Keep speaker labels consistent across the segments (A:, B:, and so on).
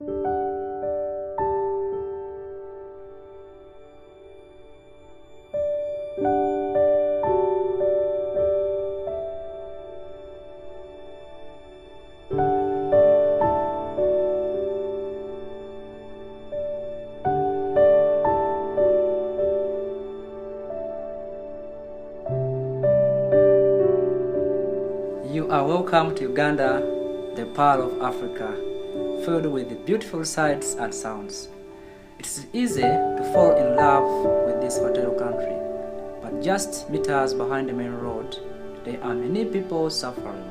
A: You are welcome to Uganda, the Pearl of Africa, filled with beautiful sights and sounds. It is easy to fall in love with this fertile country, but just meters behind the main road, there are many people suffering.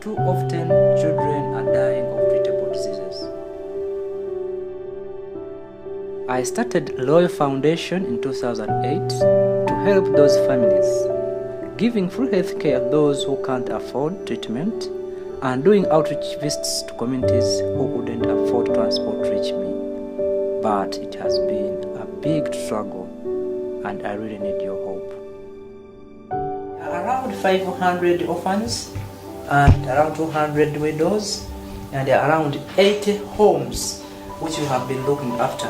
A: Too often, children are dying of treatable diseases. I started Loyal Foundation in 2008 to help those families, giving free health care to those who can't afford treatment, and doing outreach visits to communities who couldn't afford transport to reach me. But it has been a big struggle, and I really need your help. Around 500 orphans and around 200 widows, and around 80 homes which we have been looking after.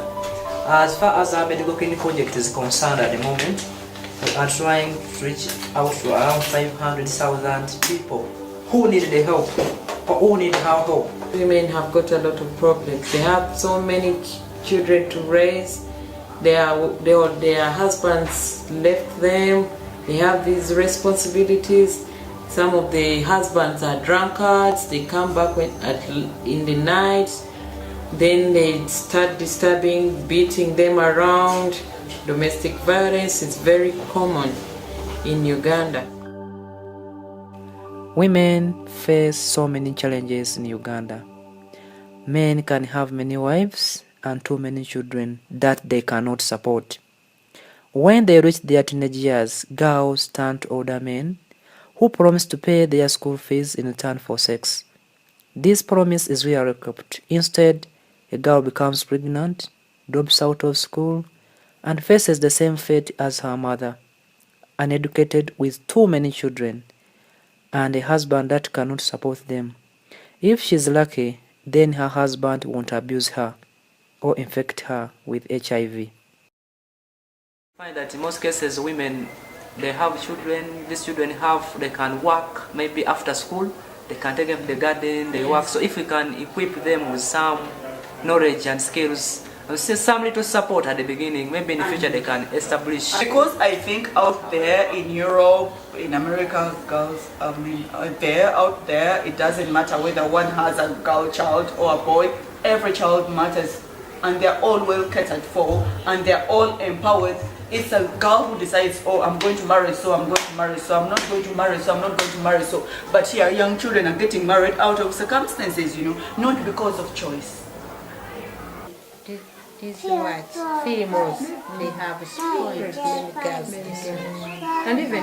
A: As far as our medical clinic project is concerned at the moment, we are trying to reach out to around 500,000 people who need the help or who need our help.
B: Women have got a lot of problems. They have so many children to raise. Their husbands left them. They have these responsibilities. Some of the husbands are drunkards. They come back in the night. Then they start disturbing, beating them around. Domestic violence is very common in Uganda.
A: Women face so many challenges in Uganda. Men can have many wives and too many children that they cannot support. When they reach their teenage years, girls turn to older men who promise to pay their school fees in return for sex. This promise is rarely kept. Instead, a girl becomes pregnant, drops out of school, and faces the same fate as her mother, uneducated with too many children, and a husband that cannot support them. If she's lucky, then her husband won't abuse her or infect her with HIV. I find that in most cases women, they have children, these children they can work maybe after school, they can take them to the garden, they work. So if we can equip them with some knowledge and skills, and some little support at the beginning, maybe in the future they can establish.
C: Because I think out there in Europe, in America, girls, out there, it doesn't matter whether one has a girl child or a boy, every child matters, and they're all well catered for, and they're all empowered. It's a girl who decides, oh, I'm going to marry, so I'm going to marry, so I'm not going to marry, so I'm not going to marry, so. But here, young children are getting married out of circumstances, not because of choice.
D: These words, females, they have spoiled many girls, and even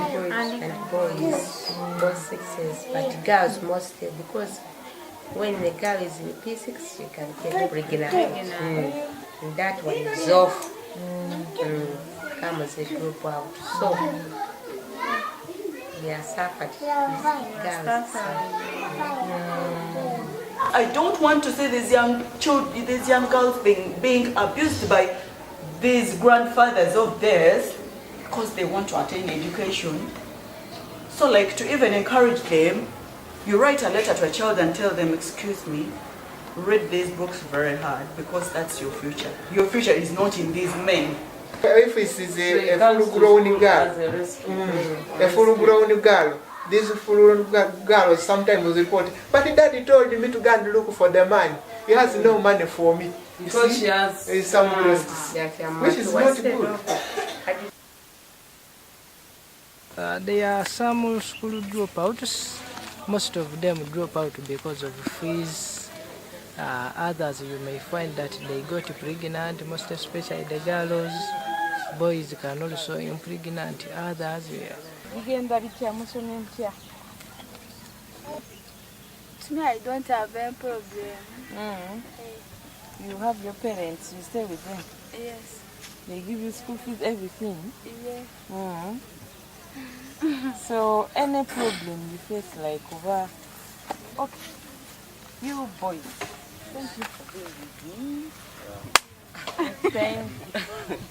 D: boys, both sexes, but girls mostly, because when the girl is in P6, she can get pregnant, and that one is off, come as a group out, so they are suffered, girls.
C: I don't want to see these young children, these young girls being abused by these grandfathers of theirs because they want to attain education. So like to even encourage them, you write a letter to a child and tell them, excuse me, read these books very hard because that's your future. Your future is not in these men.
E: If it is a full-grown girl, this full-grown girl sometimes report, but daddy told me to go and look for the man. He has no money for me.
B: Because she has
E: some which is not good.
F: There are some school dropouts. Most of them drop out because of fees. Others you may find that they got pregnant, most especially the girls. Boys can also impregnate others.
G: To me, I don't have any problem.
H: You have your parents, you stay with them?
G: Yes.
H: They give you school fees, everything?
G: Yeah.
H: So, any problem you face like over... Okay, you boys, Next time,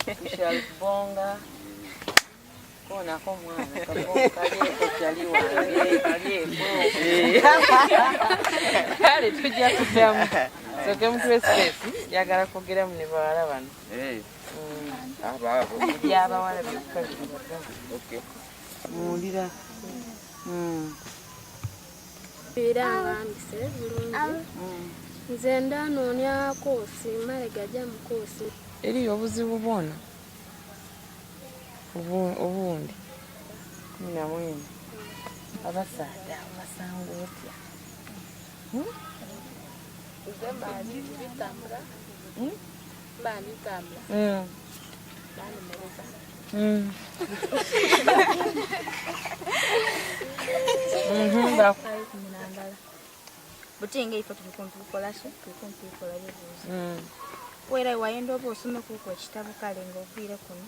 H: we shall bonga. Kona kwa mwana, kabonga, kalieko chali wange, kalieko. Kale tujja kuddamu. Soke mutwe space, yagala kwogera mu ne bawala bano. Abawala byokka bino. Muwulira.
I: Era ngambise bulungi. Nze ndanoonya koosi, Malega ajja mu koosi.
H: Eri obuzibu bwona obundi 14 abasaada basanga otya?
I: Nze mbaali bitambula. Mbaali tambula. Banemereza.
J: Butinga ifo tulikumpi shi tulikumpi yebuzi wera wayenda oba osome kuko ekitabo kale ng'oviire kuno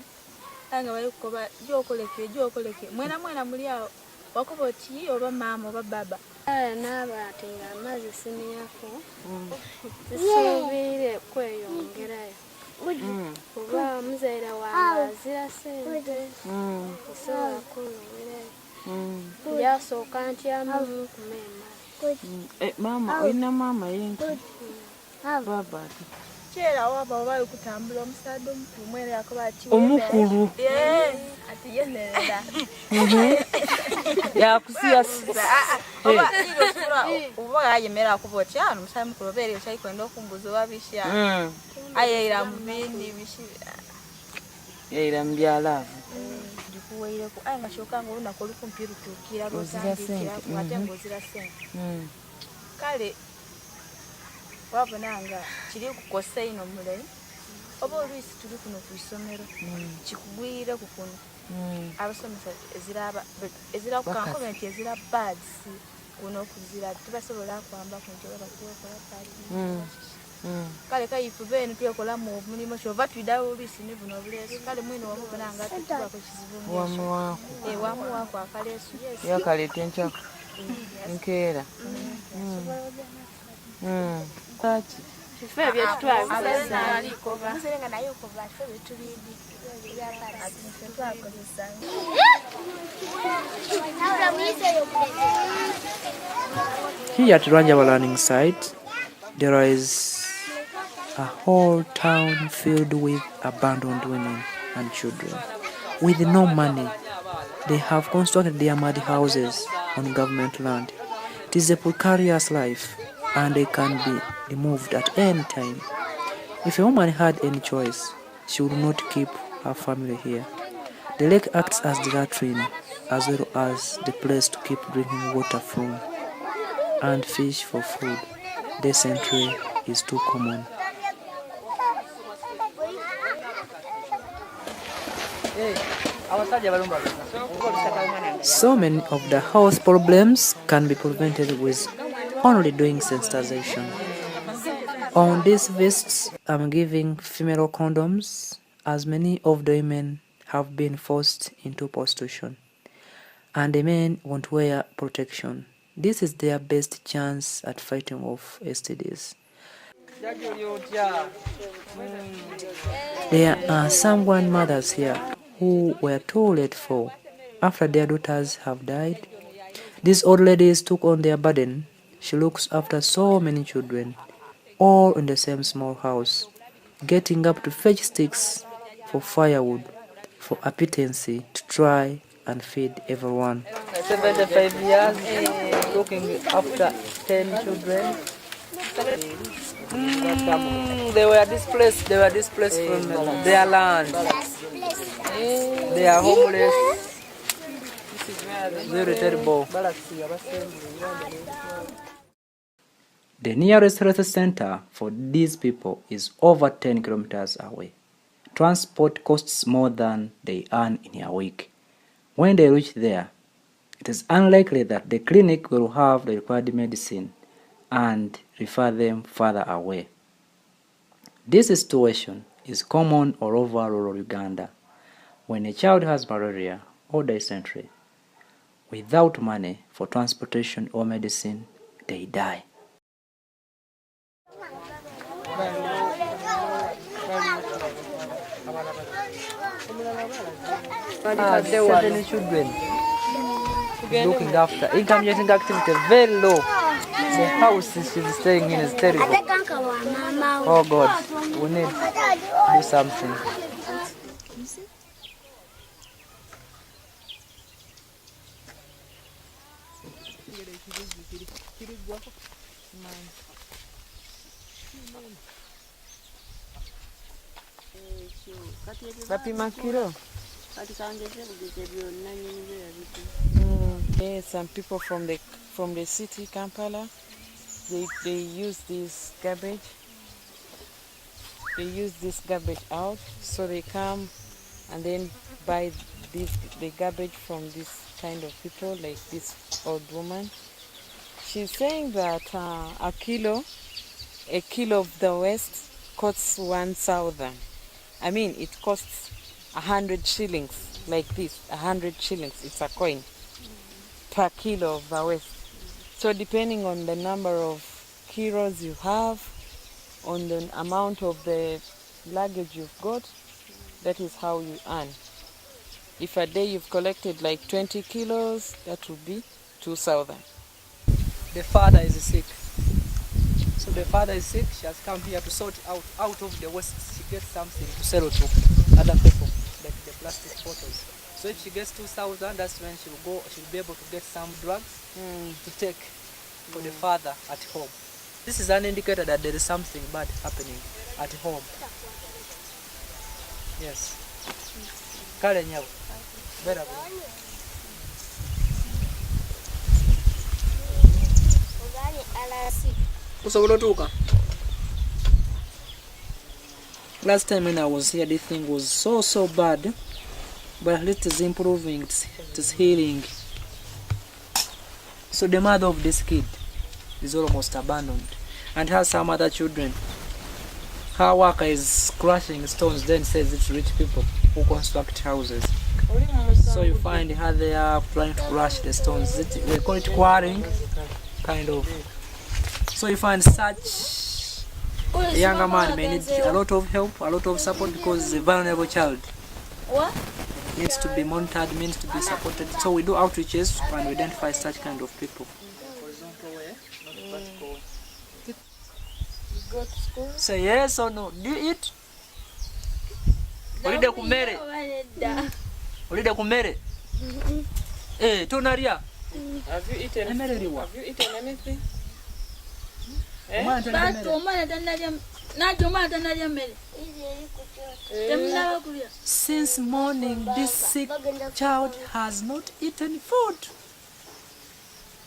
J: anga bayikuba gyokoleke mwena muli awo wakuba oti oba maama oba baba
I: n'abaatera amazzi simyako zisuubire kweyongerayo oba muzaire wange azira sente osobola kunowerayo yasooka ntyamu kumema.
H: Mama, olina maama yenki? Baba ati?
J: Kyera waba oba okutambula omusaadde omukulu mwere yakoba ati
H: omukulu?
J: Ati yemerera.
H: Yakusiyasisa.
J: Oba yayemera akuba oti omusaadde omukulu obeere okyayikwenda okumbuza oba bishya. Ayera mu bindi bishya.
H: Yaira mu byalaavu.
J: Ndikuweireko aye nga kyokka ng'olunaku olukumpi lutuukira lwotandikira ate ng'ozira sente. Kale wabona nga kiri kukosa ino muleyi oba oluisi tuli kuno ku isomero kikugwire ku kuno abasomesa ezira kukankobe nti ezira bads kuno okuzira tubasobola kwamba ku nti oba tubakola pati kale kayifu bene tuyakola mu mulimu kyova tuidawo oluisi ne buno obuleesu kale mwino wamubona nga tutubako kizibu wamu wako akaleesu
H: yakaleeta enkyaka nkeera kaki
I: Ife byetutwala
J: muserenga naye okuva ffe betubidi twakozesa
A: Here at Ranjava Learning Site, there is a whole town filled with abandoned women and children. With no money, they have constructed their mud houses on government land. It is a precarious life, and they can be removed at any time. If a woman had any choice, she would not keep her family here. The lake acts as the latrine, as well as the place to keep drinking water from, and fish for food. Dysentery is too common. So many of the health problems can be prevented with only doing sensitization. On these visits, I'm giving female condoms, as many of the women have been forced into prostitution, and the men won't wear protection. This is their best chance at fighting off STDs. There are some grandmothers here who were too late for after their daughters have died. These old ladies took on their burden. She looks after so many children, all in the same small house, getting up to fetch sticks for firewood, for appetency to try and feed everyone.
H: 75 years, looking after 10 children. They were displaced from their land. They are homeless. Very terrible.
A: The nearest health center for these people is over 10 kilometers away. Transport costs more than they earn in a week. When they reach there, it is unlikely that the clinic will have the required medicine and refer them further away. This situation is common all over rural Uganda. When a child has malaria or dysentery, without money for transportation or medicine, they die. There were 7 children looking after. Income generating activity very low. The house she's staying in is terrible. Oh God, we need to do something. Bapima kilo. There's some people from the city, Kampala. They use this garbage. They use this garbage out, so they come and then buy the garbage from this kind of people, like this old woman. She's saying that a kilo of the waste costs 1,000. I mean, it costs 100 shillings, like this, 100 shillings. It's a coin per kilo of the waste. So depending on the number of kilos you have, on the amount of the luggage you've got, that is how you earn. If a day you've collected like 20 kilos, that would be 2,000.
F: The father is sick. So the father is sick. She has come here to sort out of the waste. She gets something to sell to other people, like the plastic bottles. So if she gets 2,000, that's when she'll be able to get some drugs to take for the father at home. This is an indicator that there is something bad happening at home. Yes. Kale nyabo. Better go.
A: Last time when I was here, this thing was so bad, but at least it's improving, it's healing. So the mother of this kid is almost abandoned and has some other children. Her worker is crushing stones, then says it's rich people who construct houses. So you find her there trying to crush the stones. They call it quarrying, kind of. So you find such a younger man may need a lot of help, a lot of support, because he's a vulnerable child. Needs to be monitored, means to be supported. So we do outreaches and we identify such kind of people. Say yes or no. Do you eat? Olide kumere. Olide kumere. Eh, tonaria.
H: Have you eaten? Have you eaten anything?
A: Since morning, this sick child has not eaten food.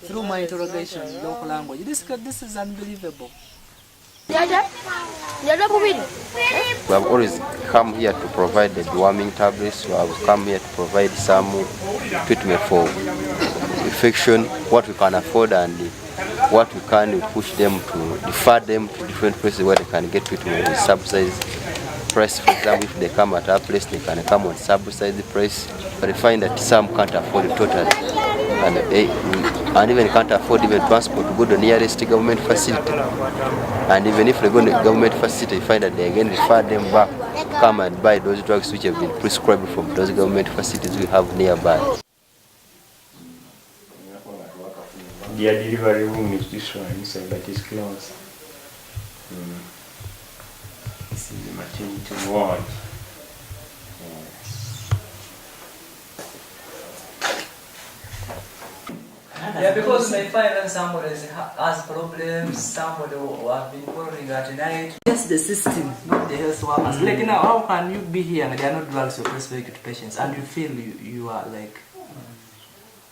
A: Through my interrogation in local language, this is unbelievable.
K: We have always come here to provide the deworming tablets. We have come here to provide some treatment for infection, what we can afford and what we can push them to refer them to different places where they can get treatment with subsidized price. For example, if they come at our place, they can come on subsidized price. But we find that some can't afford it totally, and even can't afford even transport to go to the nearest government facility. And even if they go to the government facility, you find that they again refer them back to come and buy those drugs which have been prescribed from those government facilities we have nearby.
L: Their delivery room is this one, so that is closed. This is the maternity ward.
A: Yeah, because my find somebody has problems, somebody who have been calling at night. Just the system, not the health workers. Like now, how can you be here and there are no drugs you're prescribing to patients and you feel you are like...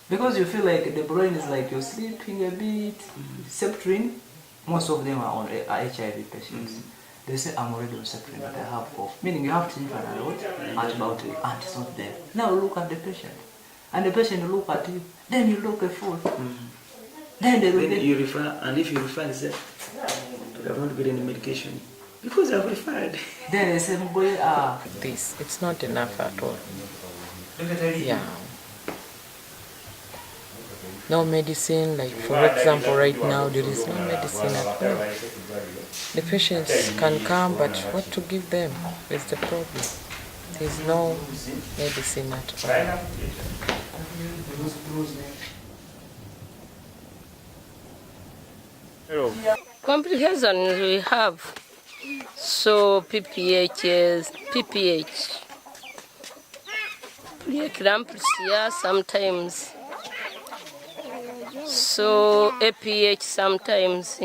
A: Because you feel like the brain is like you're sleeping a bit. Septrin, most of them are on HIV patients. They say, I'm already on Septrin, but I have cough. Meaning you have to think a lot about it and it's not there. Now look at the patient. And the patient will look at you, then you look a fool. Then they will
L: you refer, and if you refer, they say, you have not getting the medication. Because I've referred.
A: Then they say,
H: this, it's not enough at all. Yeah. No medicine, like for example right now there is no medicine at all. The patients can come, but what to give them is the problem.
D: There's no medicine at all. Complications we have, so PPH, preeclampsia sometimes, so APH sometimes,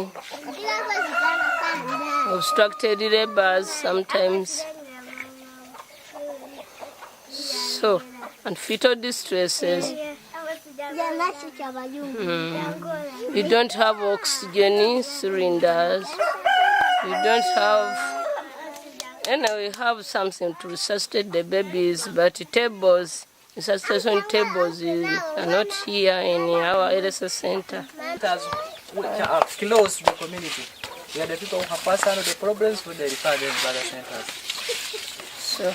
D: obstructed labors sometimes, so, and fetal distresses. We don't have oxygen cylinders. We don't have, we have something to resuscitate the babies, but tables, resuscitation tables are not here in our LSS center.
A: Close to the community. We are the people who have personal the problems with the referred to other centers.
D: So.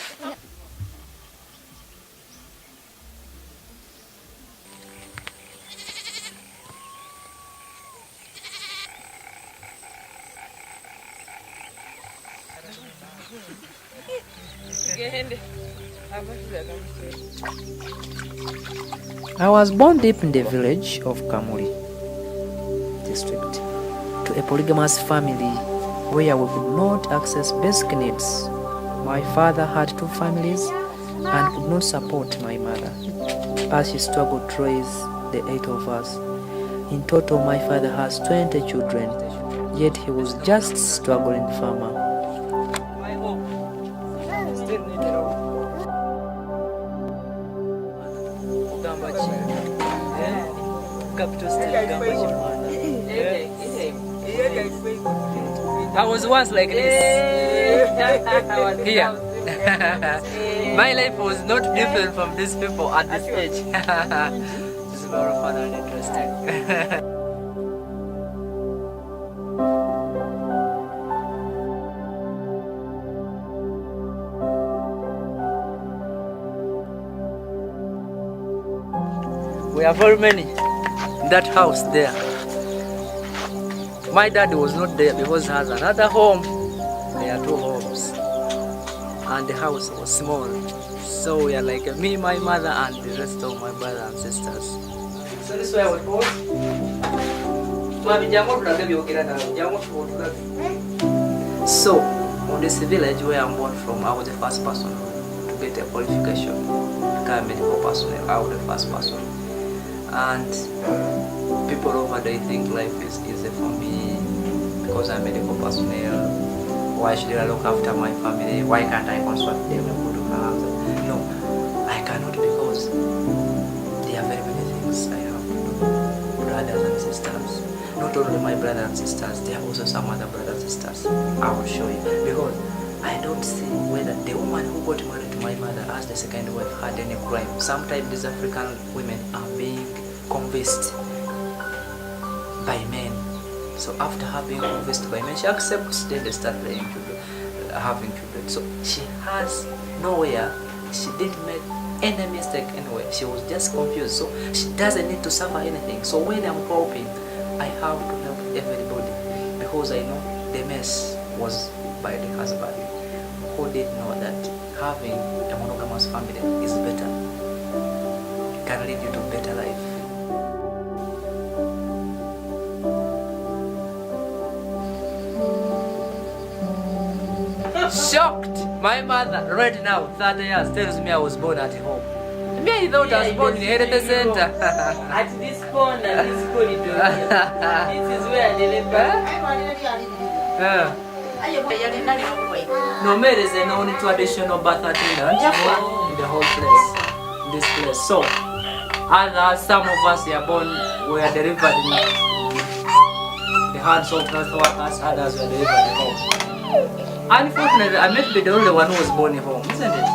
A: I was born deep in the village of Kamuli district to a polygamous family where we could not access basic needs. My father had 2 families and could not support my mother as she struggled to raise the 8 of us. In total, my father has 20 children, yet he was just struggling farmer. I was once like this. Here. My life was not different from these people at this age. It's very fun and interesting. We are very many in that house there. My dad was not there because he has another home. There are 2 homes. And the house was small. So we are like me, my mother, and the rest of my brothers and sisters. So this way I was born. So, on this village where I'm born from, I was the first person to get a qualification, become a medical personnel. I was the first person. And people over there think life is easy for me because I'm a medical personnel. Why should I look after my family? Why can't I consult them and go to her? No, I cannot because there are very many things I have to do. Brothers and sisters. Not only my brothers and sisters, there are also some other brothers and sisters. I will show you because I don't see whether the woman who got married to my mother as the second wife had any crime. Sometimes these African women are being convinced by men. So after her being convinced by men, she accepts, then they start having children. So she has nowhere, she didn't make any mistake anywhere. She was just confused. So she doesn't need to suffer anything. So when I'm helping, I have to help everybody because I know the mess was by the husband who did know that having a monogamous family is better, can lead you to a better life. Shocked! My mother, right now, 30 years, tells me I was born at home. Me, I thought I was born in the health center.
H: At this corner, this corridor, this is where the
A: No, Mary is the only traditional birth attendant in the whole place, this place. So, some of us are born, were delivered in the hands of health workers, others were delivered at home. Unfortunately, I may be the only one who was born at home, isn't it?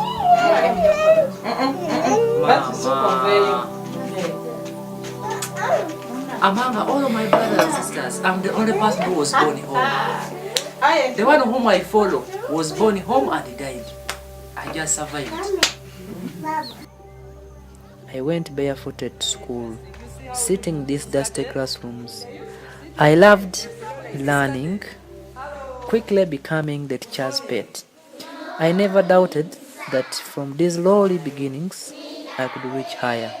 A: Among all of my brothers and sisters, I'm the only person who was born home. The one whom I follow was born home and he died. I just survived. I went barefooted to school, sitting in these dusty classrooms. I loved learning, quickly becoming the teacher's pet. I never doubted that from these lowly beginnings, I could reach higher.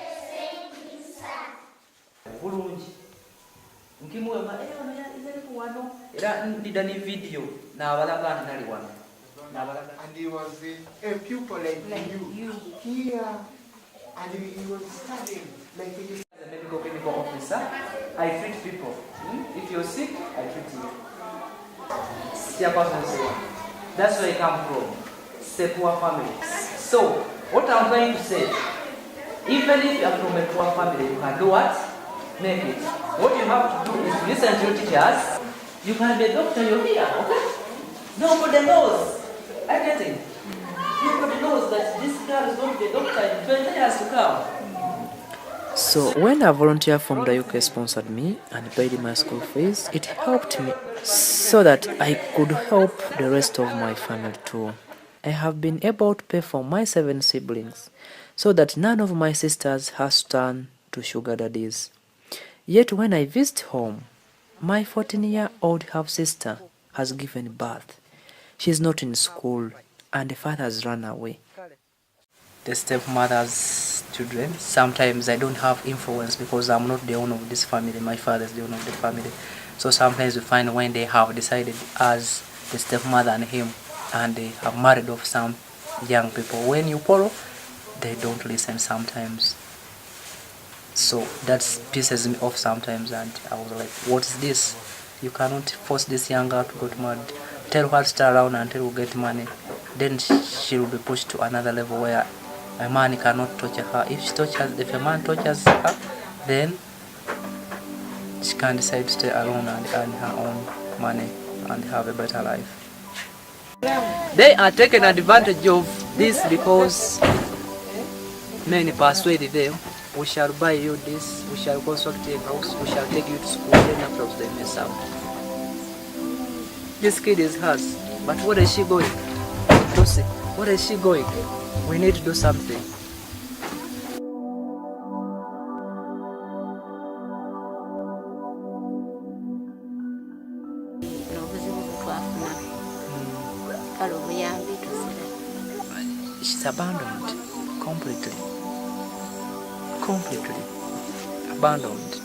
E: And he was a pupil like you here, and he was studying like he.
A: As a medical officer, I treat people. If you're sick, I treat you. That's where I come from. It's a poor family. So, what I'm trying to say, even if you are from a poor family, you can do what? Make it. What you have to do is listen to your teachers. You can be a doctor, you're here, okay? Nobody knows. I get it. Nobody knows that this girl is going to be a doctor in 20 years to come. So when a volunteer from the UK sponsored me and paid my school fees, it helped me so that I could help the rest of my family too. I have been able to pay for my 7 siblings so that none of my sisters has to turn to sugar daddies. Yet when I visit home, my 14-year-old half-sister has given birth. She is not in school and the father has run away. The stepmother's children, sometimes I don't have influence because I'm not the owner of this family. My father is the owner of the family. So sometimes we find when they have decided as the stepmother and him and they have married off some young people, when you follow, they don't listen sometimes. So that pisses me off sometimes, and I was like, what is this? You cannot force this young girl to go to married. Tell her to stay around until we get money. Then she will be pushed to another level where a man cannot torture her. If a man tortures her, then she can decide to stay alone and earn her own money and have a better life. They are taking advantage of this because many persuade them. We shall buy you this, we shall construct a house, we shall take you to school, then afterwards they mess up. This kid is hers, but where is she going? Lucy, where is she going? We need to do something. She's abandoned completely. Completely abandoned.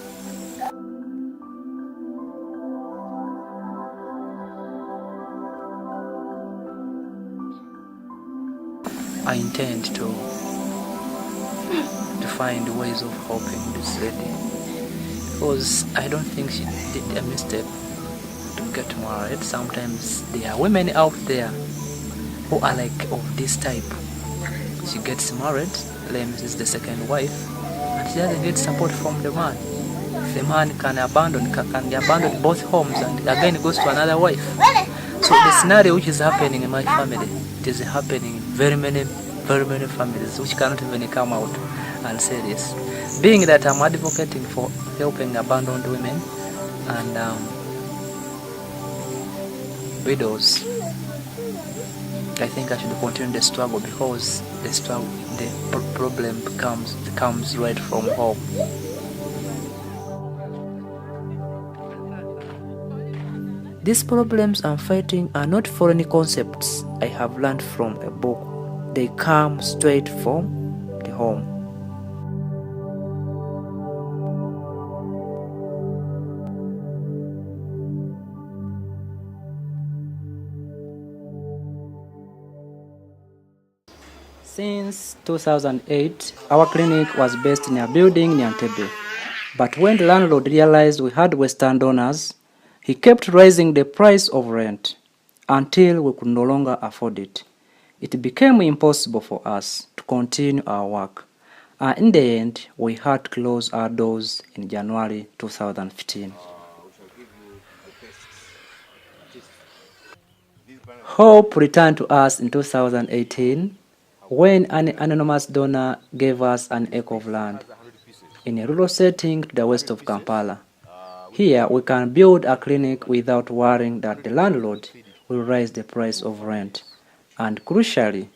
A: I intend to find ways of helping this lady because I don't think she did a mistake to get married. Sometimes there are women out there who are like of this type. She gets married, claims is the second wife, and she doesn't get support from the man. The man can abandon both homes and again goes to another wife. So the scenario which is happening in my family, it is happening in very many families which cannot even come out and say this. Being that I'm advocating for helping abandoned women and widows, I think I should continue the struggle because the problem comes right from home. These problems I'm fighting are not foreign concepts I have learned from a book. They come straight from the home. Since 2008, our clinic was based in a building near Entebbe. But when the landlord realized we had Western donors, he kept raising the price of rent until we could no longer afford it. It became impossible for us to continue our work. And in the end, we had to close our doors in January 2015. Hope returned to us in 2018 when an anonymous donor gave us an acre of land in a rural setting to the west of Kampala. Here we can build a clinic without worrying that the landlord will raise the price of rent. And crucially,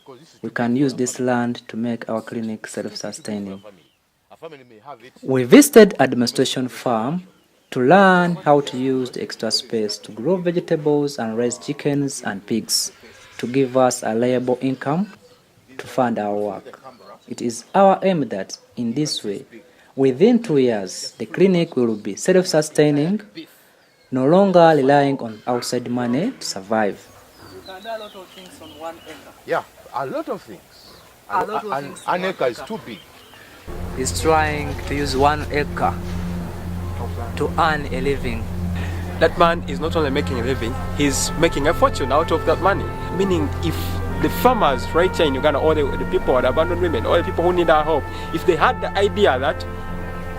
A: we can use this land to make our clinic self-sustaining. We visited a demonstration farm to learn how to use the extra space to grow vegetables and raise chickens and pigs to give us a reliable income to fund our work. It is our aim that, in this way, within 2 years, the clinic will be self-sustaining, no longer relying on outside money to survive.
M: You can do a lot of things on 1 acre.
N: Yeah, a lot of things. An acre is too big.
A: He's trying to use 1 acre to earn a living.
O: That man is not only making a living, he's making a fortune out of that money. Meaning, if the farmers right here in Uganda, all the people, the abandoned women, all the people who need our help, if they had the idea that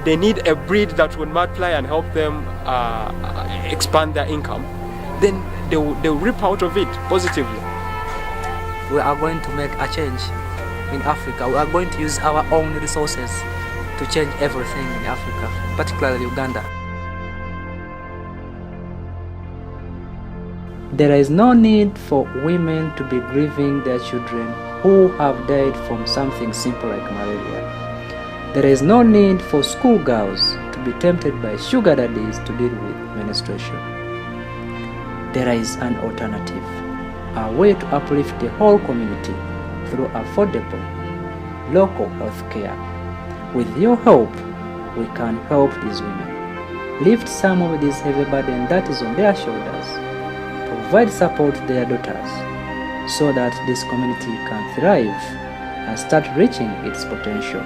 O: they need a breed that would multiply and help them expand their income, then they'll reap out of it positively.
A: We are going to make a change in Africa. We are going to use our own resources to change everything in Africa, particularly Uganda. There is no need for women to be grieving their children who have died from something simple like malaria. There is no need for schoolgirls to be tempted by sugar daddies to deal with menstruation. There is an alternative, a way to uplift the whole community through affordable, local health care. With your help, we can help these women lift some of this heavy burden that is on their shoulders, provide support to their daughters, so that this community can thrive and start reaching its potential.